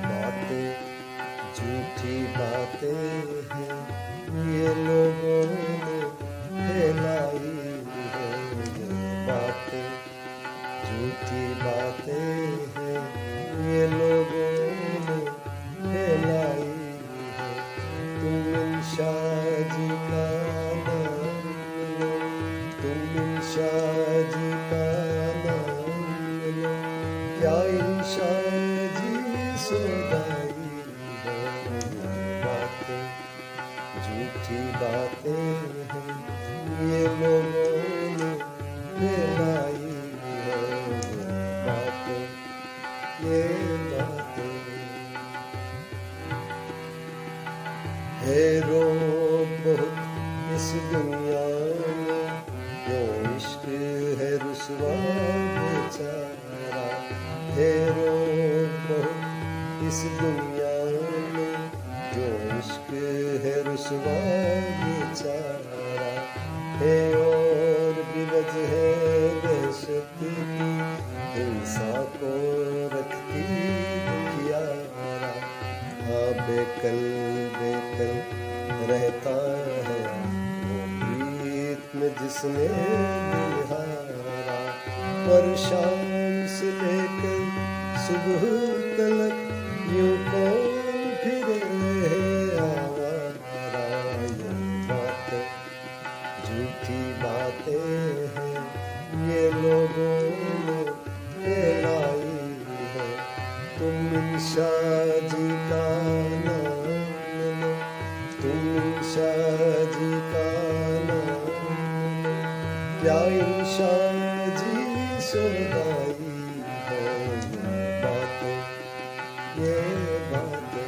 बातें झूठी बातें हैं, ये लोगों ने फैलाई है। ये बातें झूठी बातें हैं, ये लोगों ने फैलाई है। तुम इंशाअ जी का नाम लो, तुम इंशाअ जी का नाम लो, क्या इंशाअ जी सौदाई है। ये बातें झूठी बातें हैं, ये लोगों ने फैलाई है। ये बातें है रोग बहुत इस दुनिया में, क्यों इश्क है रुसवा बेचारा। है रोग बहुत इस दुनिया में, क्यों इश्क है रुसवा बेचारा। है और भी वजह है दहशत की, हिंसा को रखती दुखियारा। हाँ बेकल रहता है वो प्रीत में जिसने निहारा। पर शाम से लेकर सुबह तलक यूं कौन फिरे आवारा। ये बातें झूठी बातें हैं, ये लोगों ने फैलाई है। तुम इंशाअ जी का नाम लो, तुम इंशाअ जी का नाम लो, क्या इंशाअ जी सौदाई है। ये बातें